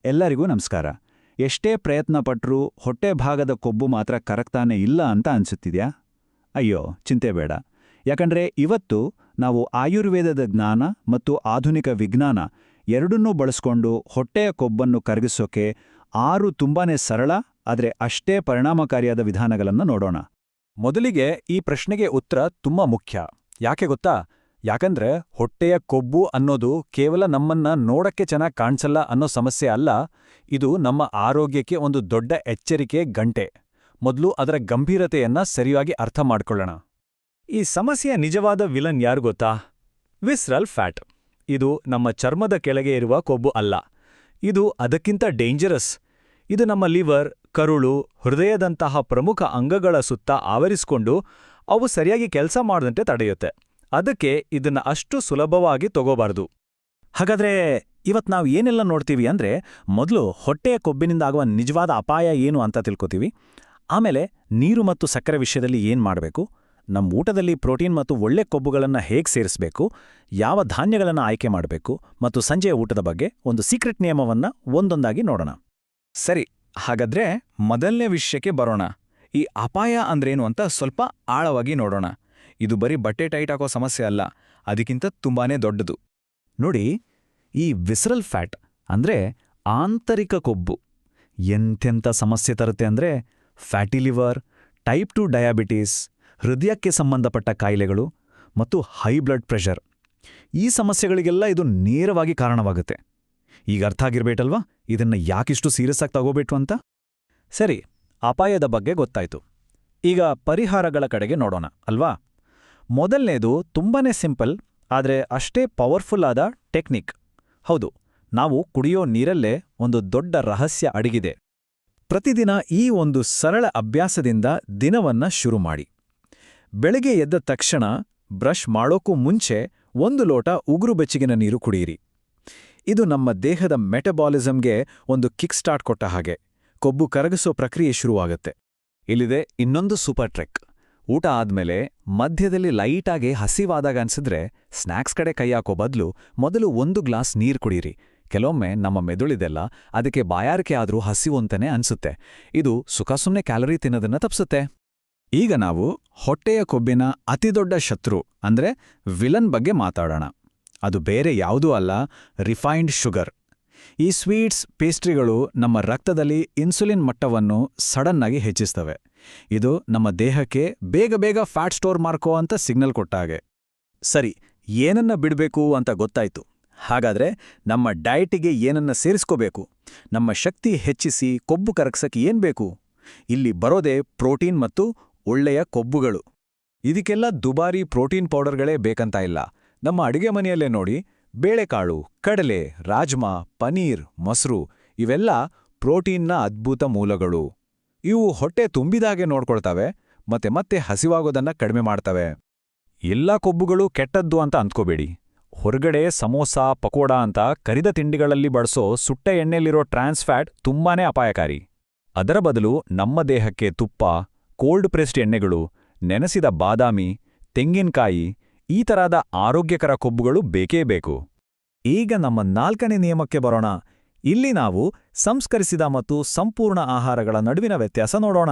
ಎಲ್ಲರಿಗೂ ನಮಸ್ಕಾರ. ಎಷ್ಟೇ ಪ್ರಯತ್ನ ಪಟ್ರೂ ಹೊಟ್ಟೆ ಭಾಗದ ಕೊಬ್ಬು ಮಾತ್ರ ಕರಗ್ತಾನೆ ಇಲ್ಲ ಅಂತ ಅನ್ಸುತ್ತಿದ್ಯಾ? ಅಯ್ಯೋ, ಚಿಂತೆ ಬೇಡ. ಯಾಕಂದ್ರೆ ಇವತ್ತು ನಾವು ಆಯುರ್ವೇದದ ಜ್ಞಾನ ಮತ್ತು ಆಧುನಿಕ ವಿಜ್ಞಾನ ಎರಡನ್ನೂ ಬಳಸ್ಕೊಂಡು ಹೊಟ್ಟೆಯ ಕೊಬ್ಬನ್ನು ಕರಗಿಸೋಕೆ 6 ತುಂಬಾನೇ ಸರಳ ಆದರೆ ಅಷ್ಟೇ ಪರಿಣಾಮಕಾರಿಯಾದ ವಿಧಾನಗಳನ್ನು ನೋಡೋಣ. ಮೊದಲಿಗೆ ಈ ಪ್ರಶ್ನೆಗೆ ಉತ್ತರ ತುಂಬಾ ಮುಖ್ಯ. ಯಾಕೆ ಗೊತ್ತಾ? ಯಾಕಂದ್ರೆ ಹೊಟ್ಟೆಯ ಕೊಬ್ಬು ಅನ್ನೋದು ಕೇವಲ ನಮ್ಮನ್ನ ನೋಡಕ್ಕೆ ಚೆನ್ನಾಗಿ ಕಾಣಿಸಲ್ಲ ಅನ್ನೋ ಸಮಸ್ಯೆ ಅಲ್ಲ, ಇದು ನಮ್ಮ ಆರೋಗ್ಯಕ್ಕೆ ಒಂದು ದೊಡ್ಡ ಎಚ್ಚರಿಕೆ ಗಂಟೆ. ಮೊದಲು ಅದರ ಗಂಭೀರತೆಯನ್ನ ಸರಿಯಾಗಿ ಅರ್ಥ ಮಾಡ್ಕೊಳ್ಳೋಣ. ಈ ಸಮಸ್ಯೆಯ ನಿಜವಾದ ವಿಲನ್ ಯಾರು ಗೊತ್ತಾ? Visceral fat. ಇದು ನಮ್ಮ ಚರ್ಮದ ಕೆಳಗೆ ಇರುವ ಕೊಬ್ಬು ಅಲ್ಲ, ಇದು ಅದಕ್ಕಿಂತ ಡೇಂಜರಸ್. ಇದು ನಮ್ಮ ಲಿವರ್, ಕರುಳು, ಹೃದಯದಂತಹ ಪ್ರಮುಖ ಅಂಗಗಳ ಸುತ್ತ ಆವರಿಸಿಕೊಂಡು ಅವು ಸರಿಯಾಗಿ ಕೆಲಸ ಮಾಡದಂತೆ ತಡೆಯುತ್ತೆ. ಅದಕ್ಕೆ ಇದನ್ನ ಅಷ್ಟು ಸುಲಭವಾಗಿ ತಗೋಬಾರ್ದು. ಹಾಗಾದ್ರೆ ಇವತ್ತು ನಾವು ಏನೆಲ್ಲ ನೋಡ್ತೀವಿ ಅಂದ್ರೆ, ಮೊದಲು ಹೊಟ್ಟೆಯ ಕೊಬ್ಬಿನಿಂದ ಆಗುವ ನಿಜವಾದ ಅಪಾಯ ಏನು ಅಂತ ತಿಳ್ಕೊತೀವಿ. ಆಮೇಲೆ ನೀರು ಮತ್ತು ಸಕ್ಕರೆ ವಿಷಯದಲ್ಲಿ ಏನ್ ಮಾಡಬೇಕು, ನಮ್ಮ ಊಟದಲ್ಲಿ ಪ್ರೋಟೀನ್ ಮತ್ತು ಒಳ್ಳೆ ಕೊಬ್ಬುಗಳನ್ನು ಹೇಗೆ ಸೇರಿಸಬೇಕು, ಯಾವ ಧಾನ್ಯಗಳನ್ನು ಆಯ್ಕೆ ಮಾಡಬೇಕು, ಮತ್ತು ಸಂಜೆಯ ಊಟದ ಬಗ್ಗೆ ಒಂದು ಸೀಕ್ರೆಟ್ ನಿಯಮವನ್ನ ಒಂದೊಂದಾಗಿ ನೋಡೋಣ. ಸರಿ, ಹಾಗಾದ್ರೆ ಮೊದಲನೇ ವಿಷಯಕ್ಕೆ ಬರೋಣ. ಈ ಅಪಾಯ ಅಂದ್ರೇನು ಅಂತ ಸ್ವಲ್ಪ ಆಳವಾಗಿ ನೋಡೋಣ. ಇದು ಬರೀ ಬಟ್ಟೆ ಟೈಟ್ ಹಾಕೋ ಸಮಸ್ಯೆ ಅಲ್ಲ, ಅದಕ್ಕಿಂತ ತುಂಬಾನೇ ದೊಡ್ಡದು. ನೋಡಿ, ಈ ವಿಸರಲ್ ಫ್ಯಾಟ್ ಅಂದ್ರೆ ಆಂತರಿಕ ಕೊಬ್ಬು ಎಂತೆಂಥ ಸಮಸ್ಯೆ ತರುತ್ತೆ ಅಂದ್ರೆ, ಫ್ಯಾಟಿ ಲಿವರ್, ಟೈಪ್ 2 ಡಯಾಬಿಟೀಸ್, ಹೃದಯಕ್ಕೆ ಸಂಬಂಧಪಟ್ಟ ಕಾಯಿಲೆಗಳು ಮತ್ತು ಹೈ ಬ್ಲಡ್ ಪ್ರೆಷರ್. ಈ ಸಮಸ್ಯೆಗಳಿಗೆಲ್ಲ ಇದು ನೇರವಾಗಿ ಕಾರಣವಾಗುತ್ತೆ. ಈಗ ಅರ್ಥ ಆಗಿರ್ಬೇಕಲ್ವಾ ಇದನ್ನ ಯಾಕಿಷ್ಟು ಸೀರಿಯಸ್ ಆಗಿ ತಗೋಬೇಕು ಅಂತ? ಸರಿ, ಅಪಾಯದ ಬಗ್ಗೆ ಗೊತ್ತಾಯ್ತು. ಈಗ ಪರಿಹಾರಗಳ ಕಡೆಗೆ ನೋಡೋಣ ಅಲ್ವಾ? ಮೊದಲನೇದು ತುಂಬಾನೇ ಸಿಂಪಲ್ ಆದರೆ ಅಷ್ಟೇ ಪವರ್ಫುಲ್ ಆದ ಟೆಕ್ನಿಕ್. ಹೌದು, ನಾವು ಕುಡಿಯೋ ನೀರಲ್ಲೇ ಒಂದು ದೊಡ್ಡ ರಹಸ್ಯ ಅಡಗಿದೆ. ಪ್ರತಿದಿನ ಈ ಒಂದು ಸರಳ ಅಭ್ಯಾಸದಿಂದ ದಿನವನ್ನ ಶುರು ಮಾಡಿ. ಬೆಳಗ್ಗೆ ಎದ್ದ ತಕ್ಷಣ ಬ್ರಷ್ ಮಾಡೋಕ್ಕೂ ಮುಂಚೆ 1 ಲೋಟ ಉಗುರು ಬೆಚ್ಚಗಿನ ನೀರು ಕುಡಿಯಿರಿ. ಇದು ನಮ್ಮ ದೇಹದ ಮೆಟಬಾಲಿಸಮ್ಗೆ ಒಂದು ಕಿಕ್ ಸ್ಟಾರ್ಟ್ ಕೊಟ್ಟ ಹಾಗೆ. ಕೊಬ್ಬು ಕರಗಿಸೋ ಪ್ರಕ್ರಿಯೆ ಶುರುವಾಗುತ್ತೆ. ಇಲ್ಲಿದೆ ಇನ್ನೊಂದು ಸೂಪರ್ ಟ್ರೆಕ್. ಊಟ ಆದ್ಮೇಲೆ ಮಧ್ಯದಲ್ಲಿ ಲೈಟಾಗಿ ಹಸಿವಾದಾಗ ಅನ್ಸಿದ್ರೆ ಸ್ನ್ಯಾಕ್ಸ್ ಕಡೆ ಕೈ ಹಾಕೋ ಬದಲು ಮೊದಲು 1 ಗ್ಲಾಸ್ ನೀರು ಕುಡೀರಿ. ಕೆಲವೊಮ್ಮೆ ನಮ್ಮ ಮೆದುಳಿದೆಲ್ಲ ಅದಕ್ಕೆ ಬಾಯಾರಿಕೆ ಆದ್ರೂ ಹಸಿವು ಅಂತಾನೆ ಅನ್ಸುತ್ತೆ. ಇದು ಸುಖಸುಮ್ನೆ ಕ್ಯಾಲರಿ ತಿನ್ನೋದನ್ನ ತಪ್ಸುತ್ತೆ. ಈಗ ನಾವು ಹೊಟ್ಟೆಯ ಕೊಬ್ಬಿನ ಅತಿದೊಡ್ಡ ಶತ್ರು ಅಂದ್ರೆ ವಿಲನ್ ಬಗ್ಗೆ ಮಾತಾಡೋಣ. ಅದು ಬೇರೆ ಯಾವುದೂ ಅಲ್ಲ, ರಿಫೈನ್ಡ್ ಶುಗರ್. ಈ ಸ್ವೀಟ್ಸ್, ಪೇಸ್ಟ್ರಿಗಳು ನಮ್ಮ ರಕ್ತದಲ್ಲಿ ಇನ್ಸುಲಿನ್ ಮಟ್ಟವನ್ನು ಸಡನ್ನಾಗಿ ಹೆಚ್ಚಿಸ್ತವೆ. ಇದು ನಮ್ಮ ದೇಹಕ್ಕೆ ಬೇಗ ಬೇಗ ಫ್ಯಾಟ್ ಸ್ಟೋರ್ ಮಾಡ್ಕೋ ಅಂತ ಸಿಗ್ನಲ್ ಕೊಟ್ಟಾಗೆ. ಸರಿ, ಏನನ್ನ ಬಿಡಬೇಕು ಅಂತ ಗೊತ್ತಾಯ್ತು. ಹಾಗಾದ್ರೆ ನಮ್ಮ ಡಯಟಿಗೆ ಏನನ್ನ ಸೇರಿಸ್ಕೋಬೇಕು? ನಮ್ಮ ಶಕ್ತಿ ಹೆಚ್ಚಿಸಿ ಕೊಬ್ಬು ಕರಗ್ಸಕ್ಕೆ ಏನ್ಬೇಕು? ಇಲ್ಲಿ ಬರೋದೇ ಪ್ರೋಟೀನ್ ಮತ್ತು ಒಳ್ಳೆಯ ಕೊಬ್ಬುಗಳು. ಇದಕ್ಕೆಲ್ಲ ದುಬಾರಿ ಪ್ರೋಟೀನ್ ಪೌಡರ್ಗಳೇ ಬೇಕಂತ ಇಲ್ಲ. ನಮ್ಮ ಅಡಿಗೆ ಮನೆಯಲ್ಲೇ ನೋಡಿ, ಬೇಳೆಕಾಳು, ಕಡಲೆ, ರಾಜ್ಮಾ, ಪನೀರ್, ಮೊಸರು ಇವೆಲ್ಲ ಪ್ರೋಟೀನ್ನ ಅದ್ಭುತ ಮೂಲಗಳು. ಇವು ಹೊಟ್ಟೆ ತುಂಬಿದಾಗೆ ನೋಡ್ಕೊಳ್ತವೆ ಮತ್ತೆ ಮತ್ತೆ ಹಸಿವಾಗೋದನ್ನ ಕಡಿಮೆ ಮಾಡ್ತವೆ. ಎಲ್ಲ ಕೊಬ್ಬುಗಳು ಕೆಟ್ಟದ್ದು ಅಂತ ಅಂದ್ಕೋಬೇಡಿ. ಹೊರಗಡೆ ಸಮೋಸ, ಪಕೋಡ ಅಂತ ಕರಿದ ತಿಂಡಿಗಳಲ್ಲಿ ಬಳಸೋ ಸುಟ್ಟ ಎಣ್ಣೆಲಿರೋ ಟ್ರಾನ್ಸ್ ಫ್ಯಾಟ್ ತುಂಬಾನೇ ಅಪಾಯಕಾರಿ. ಅದರ ಬದಲು ನಮ್ಮ ದೇಹಕ್ಕೆ ತುಪ್ಪ, ಕೋಲ್ಡ್ ಪ್ರೆಸ್ಡ್ ಎಣ್ಣೆಗಳು, ನೆನೆಸಿದ ಬಾದಾಮಿ, ತೆಂಗಿನಕಾಯಿ ಈ ತರಹದ ಆರೋಗ್ಯಕರ ಕೊಬ್ಬುಗಳು ಬೇಕೇ ಬೇಕು. ಈಗ ನಮ್ಮ 4ನೇ ನಿಯಮಕ್ಕೆ ಬರೋಣ. ಇಲ್ಲಿ ನಾವು ಸಂಸ್ಕರಿಸಿದ ಮತ್ತು ಸಂಪೂರ್ಣ ಆಹಾರಗಳ ನಡುವಿನ ವ್ಯತ್ಯಾಸ ನೋಡೋಣ.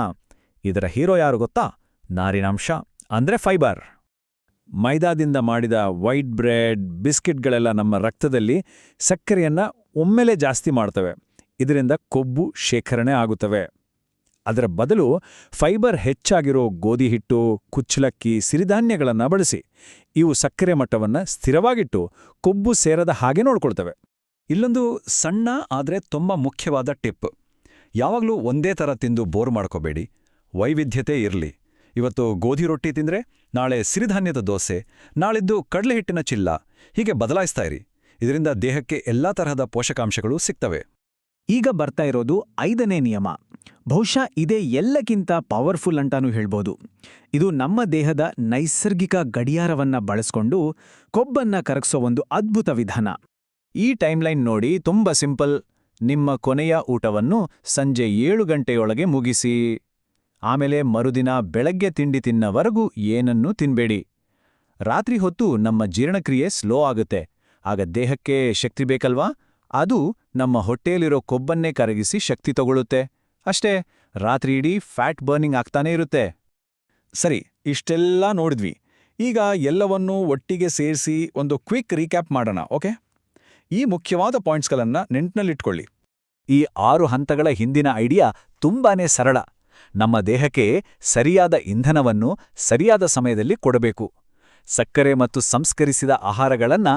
ಇದರ ಹೀರೋ ಯಾರು ಗೊತ್ತಾ? ನಾರಿನಾಂಶ ಅಂದ್ರೆ ಫೈಬರ್. ಮೈದಾದಿಂದ ಮಾಡಿದ ವೈಟ್ ಬ್ರೆಡ್, ಬಿಸ್ಕಿಟ್ಗಳೆಲ್ಲ ನಮ್ಮ ರಕ್ತದಲ್ಲಿ ಸಕ್ಕರೆಯನ್ನ ಒಮ್ಮೆಲೆ ಜಾಸ್ತಿ ಮಾಡ್ತವೆ. ಇದರಿಂದ ಕೊಬ್ಬು ಶೇಖರಣೆ ಆಗುತ್ತವೆ. ಅದರ ಬದಲು ಫೈಬರ್ ಹೆಚ್ಚಾಗಿರೋ ಗೋಧಿ ಹಿಟ್ಟು, ಕುಚ್ಚಲಕ್ಕಿ, ಸಿರಿಧಾನ್ಯಗಳನ್ನ ಬಳಸಿ. ಇವು ಸಕ್ಕರೆ ಮಟ್ಟವನ್ನ ಸ್ಥಿರವಾಗಿಟ್ಟು ಕೊಬ್ಬು ಸೇರದ ಹಾಗೆ ನೋಡ್ಕೊಳ್ತವೆ. ಇಲ್ಲೊಂದು ಸಣ್ಣ ಆದ್ರೆ ತುಂಬಾ ಮುಖ್ಯವಾದ ಟಿಪ್. ಯಾವಾಗಲೂ ಒಂದೇ ಥರ ತಿಂದು ಬೋರ್ ಮಾಡ್ಕೋಬೇಡಿ. ವೈವಿಧ್ಯತೆ ಇರಲಿ. ಇವತ್ತು ಗೋಧಿ ರೊಟ್ಟಿ ತಿಂದ್ರೆ ನಾಳೆ ಸಿರಿಧಾನ್ಯದ ದೋಸೆ, ನಾಳಿದ್ದು ಕಡಲೆ ಹಿಟ್ಟಿನ ಚಿಲ್ಲ, ಹೀಗೆ ಬದಲಾಯಿಸ್ತಾ ಇರಿ. ಇದರಿಂದ ದೇಹಕ್ಕೆ ಎಲ್ಲಾ ತರಹದ ಪೋಷಕಾಂಶಗಳು ಸಿಗ್ತವೆ. ಈಗ ಬರ್ತಾ ಇರೋದು 5ನೇ ನಿಯಮ. ಬಹುಶಃ ಇದೇ ಎಲ್ಲಕ್ಕಿಂತ ಪವರ್ಫುಲ್ ಅಂತಾನೂ ಹೇಳ್ಬೋದು. ಇದು ನಮ್ಮ ದೇಹದ ನೈಸರ್ಗಿಕ ಗಡಿಯಾರವನ್ನ ಬಳಸ್ಕೊಂಡು ಕೊಬ್ಬನ್ನ ಕರಗಿಸೋ ಒಂದು ಅದ್ಭುತ ವಿಧಾನ. ಈ ಟೈಮ್ಲೈನ್ ನೋಡಿ, ತುಂಬ ಸಿಂಪಲ್. ನಿಮ್ಮ ಕೊನೆಯ ಊಟವನ್ನು ಸಂಜೆ 7 ಗಂಟೆಯೊಳಗೆ ಮುಗಿಸಿ. ಆಮೇಲೆ ಮರುದಿನ ಬೆಳಗ್ಗೆ ತಿಂಡಿ ತಿನ್ನವರೆಗೂ ಏನನ್ನೂ ತಿನ್ಬೇಡಿ. ರಾತ್ರಿ ಹೊತ್ತು ನಮ್ಮ ಜೀರ್ಣಕ್ರಿಯೆ ಸ್ಲೋ ಆಗುತ್ತೆ. ಆಗ ದೇಹಕ್ಕೆ ಶಕ್ತಿ ಬೇಕಲ್ವಾ? ಅದು ನಮ್ಮ ಹೊಟ್ಟೆಯಲ್ಲಿರೋ ಕೊಬ್ಬನ್ನೇ ಕರಗಿಸಿ ಶಕ್ತಿ ತಗೊಳುತ್ತೆ. ಅಷ್ಟೇ, ರಾತ್ರಿ ಇಡೀ ಫ್ಯಾಟ್ ಬರ್ನಿಂಗ್ ಆಗ್ತಾನೇ ಇರುತ್ತೆ. ಸರಿ, ಇಷ್ಟೆಲ್ಲ ನೋಡಿದ್ವಿ. ಈಗ ಎಲ್ಲವನ್ನೂ ಒಟ್ಟಿಗೆ ಸೇರಿಸಿ ಒಂದು ಕ್ವಿಕ್ ರೀಕ್ಯಾಪ್ ಮಾಡೋಣ, ಓಕೆ? ಈ ಮುಖ್ಯವಾದ ಪಾಯಿಂಟ್ಸ್ಗಳನ್ನು ನೆನ್ಪಿನಲ್ಲಿಟ್ಕೊಳ್ಳಿ. ಈ 6 ಹಂತಗಳ ಹಿಂದಿನ ಐಡಿಯಾ ತುಂಬಾನೇ ಸರಳ. ನಮ್ಮ ದೇಹಕ್ಕೆ ಸರಿಯಾದ ಇಂಧನವನ್ನು ಸರಿಯಾದ ಸಮಯದಲ್ಲಿ ಕೊಡಬೇಕು. ಸಕ್ಕರೆ ಮತ್ತು ಸಂಸ್ಕರಿಸಿದ ಆಹಾರಗಳನ್ನ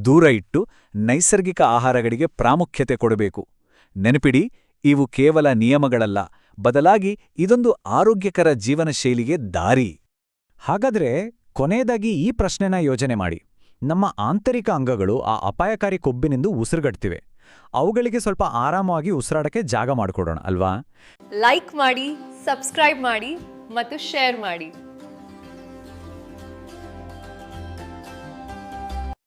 ದೂರ ಇಟ್ಟು ನೈಸರ್ಗಿಕ ಆಹಾರಗಳಿಗೆ ಪ್ರಾಮುಖ್ಯತೆ ಕೊಡಬೇಕು. ನೆನಪಿಡಿ, ಇವು ಕೇವಲ ನಿಯಮಗಳಲ್ಲ, ಬದಲಾಗಿ ಇದೊಂದು ಆರೋಗ್ಯಕರ ಜೀವನ ಶೈಲಿಗೆ ದಾರಿ. ಹಾಗಾದ್ರೆ ಕೊನೆಯದಾಗಿ ಈ ಪ್ರಶ್ನೆನ ಯೋಚನೆ ಮಾಡಿ. ನಮ್ಮ ಆಂತರಿಕ ಅಂಗಗಳು ಆ ಅಪಾಯಕಾರಿ ಕೊಬ್ಬಿನಿಂದ ಉಸಿರುಗಟ್ತಿವೆ. ಅವುಗಳಿಗೆ ಸ್ವಲ್ಪ ಆರಾಮವಾಗಿ ಉಸಿರಾಡಕ್ಕೆ ಜಾಗ ಮಾಡಿಕೊಡೋಣ ಅಲ್ವಾ? ಲೈಕ್ ಮಾಡಿ, ಸಬ್ಸ್ಕ್ರೈಬ್ ಮಾಡಿ ಮತ್ತು ಶೇರ್ ಮಾಡಿ.